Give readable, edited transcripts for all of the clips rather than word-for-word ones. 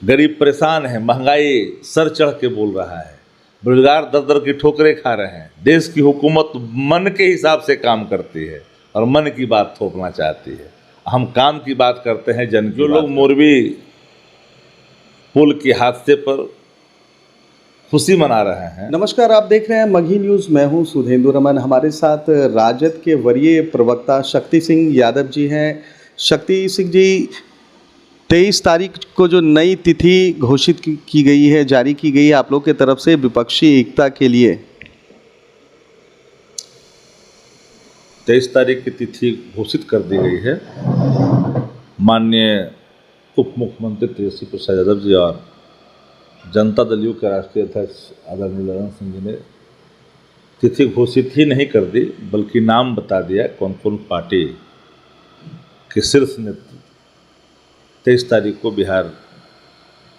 गरीब परेशान है, महंगाई सर चढ़ के बोल रहा है, बेरोजगार दर दर की ठोकरें खा रहे हैं। देश की हुकूमत मन के हिसाब से काम करती है और मन की बात थोपना चाहती है। हम काम की बात करते हैं, जन की। जो लोग मोरबी पुल के हादसे पर खुशी मना रहे हैं। नमस्कार, आप देख रहे हैं मगही न्यूज़। मैं हूं सुधेंदु रमन। हमारे साथ राजद के वरीय प्रवक्ता शक्ति सिंह यादव जी हैं। शक्ति सिंह जी, 23 तारीख को जो नई तिथि घोषित की गई है, जारी की गई है आप लोग के तरफ से विपक्षी एकता के लिए। 23 तारीख की तिथि घोषित कर दी गई है। माननीय उप मुख्यमंत्री तेजस्वी प्रसाद यादव जी और जनता दल यू के राष्ट्रीय अध्यक्ष आदरणीय ललन सिंह जी ने तिथि घोषित ही नहीं कर दी, बल्कि नाम बता दिया कौन कौन पार्टी के शीर्ष नेतृत्व 23 तारीख को बिहार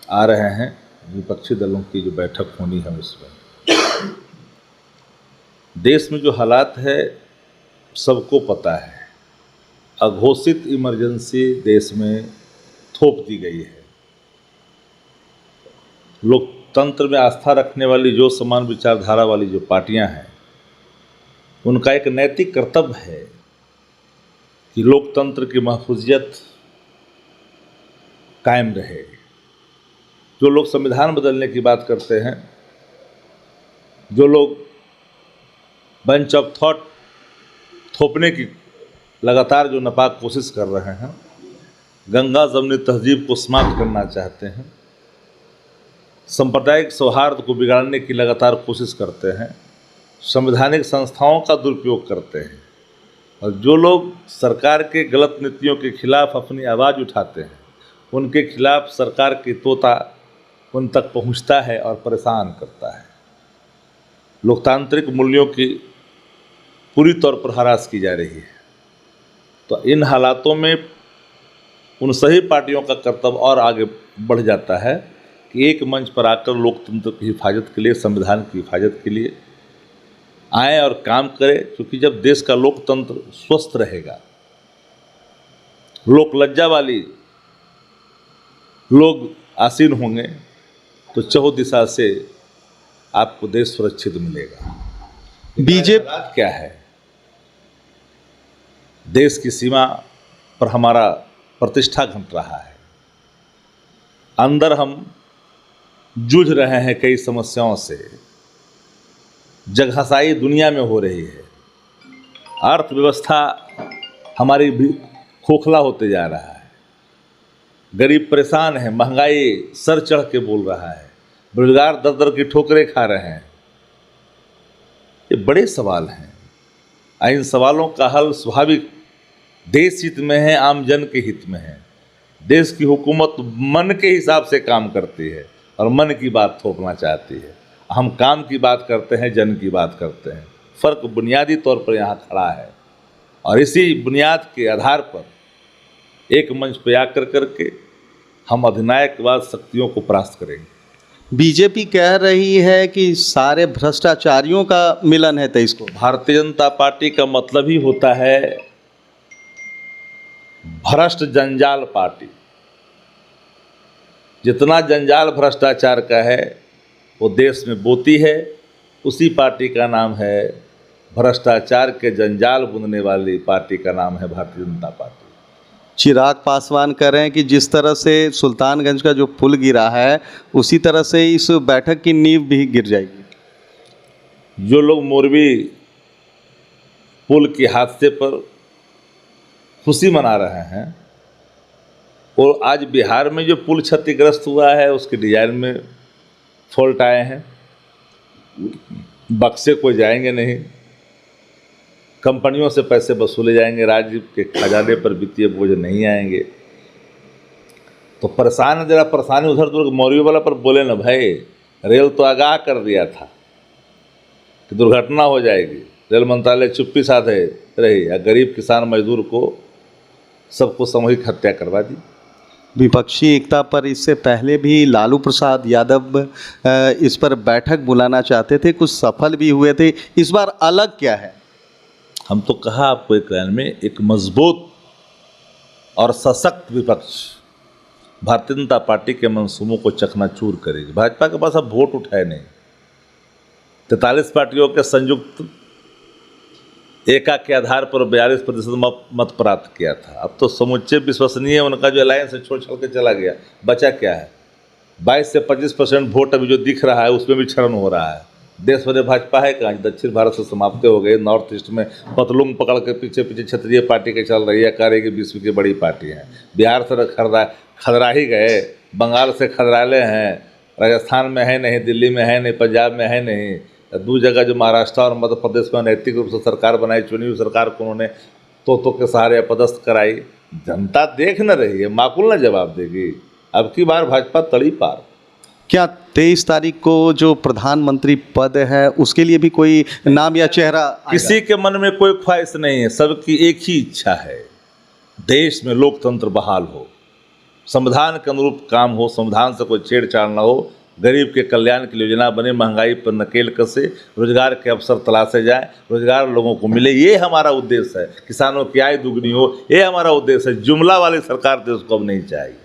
आ रहे हैं। विपक्षी दलों की जो बैठक होनी है उसमें देश में जो हालात है सबको पता है। अघोषित इमरजेंसी देश में थोप दी गई है। लोकतंत्र में आस्था रखने वाली जो समान विचारधारा वाली जो पार्टियां हैं, उनका एक नैतिक कर्तव्य है कि लोकतंत्र की महफूजियत कायम रहे। जो लोग संविधान बदलने की बात करते हैं, जो लोग बेंच ऑफ थॉट थोपने की लगातार जो नापाक कोशिश कर रहे हैं, गंगा जमुनी तहजीब को समाप्त करना चाहते हैं, सांप्रदायिक सौहार्द को बिगाड़ने की लगातार कोशिश करते हैं, संवैधानिक संस्थाओं का दुरुपयोग करते हैं, और जो लोग सरकार के गलत नीतियों के खिलाफ अपनी आवाज़ उठाते हैं, उनके खिलाफ सरकार की तोता उन तक पहुंचता है और परेशान करता है। लोकतांत्रिक मूल्यों की पूरी तौर पर हरास की जा रही है। तो इन हालातों में उन सही पार्टियों का कर्तव्य और आगे बढ़ जाता है कि एक मंच पर आकर लोकतंत्र की हिफाजत के लिए, संविधान की हिफाजत के लिए आए और काम करें। क्योंकि जब देश का लोकतंत्र स्वस्थ रहेगा, लोक लज्जा वाली लोग आसीन होंगे, तो चहुँ दिशा से आपको देश सुरक्षित मिलेगा। बीजेपी क्या है, देश की सीमा पर हमारा प्रतिष्ठा घट रहा है। अंदर हम जूझ रहे हैं कई समस्याओं से। जगहसाई दुनिया में हो रही है। अर्थव्यवस्था हमारी भी खोखला होते जा रहा है। गरीब परेशान है, महंगाई सर चढ़ के बोल रहा है, बेरोजगार दर दर की ठोकरें खा रहे हैं। ये बड़े सवाल हैं। इन सवालों का हल स्वाभाविक देश हित में है, आम जन के हित में है। देश की हुकूमत मन के हिसाब से काम करती है और मन की बात थोपना चाहती है। हम काम की बात करते हैं, जन की बात करते हैं। फ़र्क बुनियादी तौर पर यहाँ खड़ा है और इसी बुनियाद के आधार पर एक मंच पर आकर करके हम अधिनायकवाद शक्तियों को परास्त करेंगे। बीजेपी कह रही है कि सारे भ्रष्टाचारियों का मिलन है 23 को। भारतीय जनता पार्टी का मतलब ही होता है भ्रष्ट जंजाल पार्टी। जितना जंजाल भ्रष्टाचार का है वो देश में बोती है, उसी पार्टी का नाम है, भ्रष्टाचार के जंजाल बुनने वाली पार्टी का नाम है भारतीय जनता पार्टी। चिराग पासवान कह रहे हैं कि जिस तरह से सुल्तानगंज का जो पुल गिरा है, उसी तरह से इस बैठक की नींव भी गिर जाएगी। जो लोग मोरबी पुल के हादसे पर खुशी मना रहे हैं, और आज बिहार में जो पुल क्षतिग्रस्त हुआ है उसके डिजाइन में फॉल्ट आए हैं। बक्से कोई जाएंगे नहीं, कंपनियों से पैसे वसूले जाएंगे, राज्य के खजाने पर वित्तीय बोझ नहीं आएंगे। तो परेशान है, जरा परेशानी उधर तो मौर्य वाला पर बोले ना भाई, रेल तो आगाह कर दिया था कि दुर्घटना हो जाएगी। रेल मंत्रालय चुप्पी साधे रही, या गरीब किसान मजदूर को सबको सामूहिक हत्या करवा दी। विपक्षी एकता पर इससे पहले भी लालू प्रसाद यादव इस पर बैठक बुलाना चाहते थे, कुछ सफल भी हुए थे। इस बार अलग क्या है? हम तो कहा आपको एक लाइन में, एक मजबूत और सशक्त विपक्ष भारतीय जनता पार्टी के मंसूबों को चकनाचूर करेगी। भाजपा के पास अब वोट उठाए नहीं, 43 पार्टियों के संयुक्त एका के आधार पर 42% मत प्राप्त किया था। अब तो समुच्चय विश्वसनीय उनका जो अलायंस है छोड़ छाड़ के चला गया, बचा क्या है? 22 से 25% वोट अभी जो दिख रहा है उसमें भी क्षरण हो रहा है। देश भर भाजपा है कहाँ? दक्षिण भारत से समाप्त हो गए। नॉर्थ ईस्ट में पतलूंग पकड़ के पीछे पीछे क्षत्रिय पार्टी के चल रही है, कह रही कि विश्व की बड़ी पार्टी है। बिहार से खदरा ही गए, बंगाल से खदराले हैं, राजस्थान में है नहीं, दिल्ली में है नहीं, पंजाब में है नहीं। दो जगह जो महाराष्ट्र और मध्य प्रदेश में नैतिक रूप से सरकार बनाई, चुनी हुई सरकार को उन्होंने तोतों के सहारे अपदस्थ कराई। जनता देख न रही है, माकूल न जवाब देगी। अब की बार भाजपा तड़ी पार। क्या 23 तारीख को जो प्रधानमंत्री पद है उसके लिए भी कोई नाम या चेहरा आएगा? किसी के मन में कोई ख्वाहिश नहीं है, सबकी एक ही इच्छा है, देश में लोकतंत्र बहाल हो, संविधान के अनुरूप काम हो, संविधान से कोई छेड़छाड़ न हो, गरीब के कल्याण की योजना बने, महंगाई पर नकेल कसे, रोजगार के अवसर तलाशे जाए, रोजगार लोगों को मिले, ये हमारा उद्देश्य है। किसानों की आय दुगनी हो, ये हमारा उद्देश्य है। जुमला वाली सरकार देश को अब नहीं चाहिए।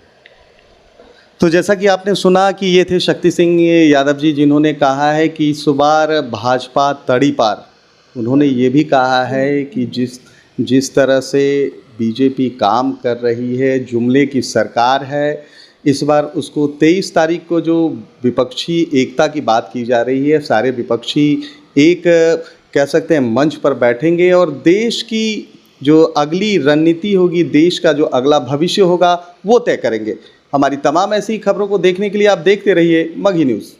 तो जैसा कि आपने सुना कि ये थे शक्ति सिंह यादव जी, जिन्होंने कहा है कि इस बार भाजपा तड़ी पार। उन्होंने ये भी कहा है कि जिस तरह से बीजेपी काम कर रही है, जुमले की सरकार है, इस बार उसको 23 तारीख को जो विपक्षी एकता की बात की जा रही है, सारे विपक्षी एक कह सकते हैं मंच पर बैठेंगे और देश की जो अगली रणनीति होगी, देश का जो अगला भविष्य होगा वो तय करेंगे। हमारी तमाम ऐसी खबरों को देखने के लिए आप देखते रहिए मगही न्यूज़।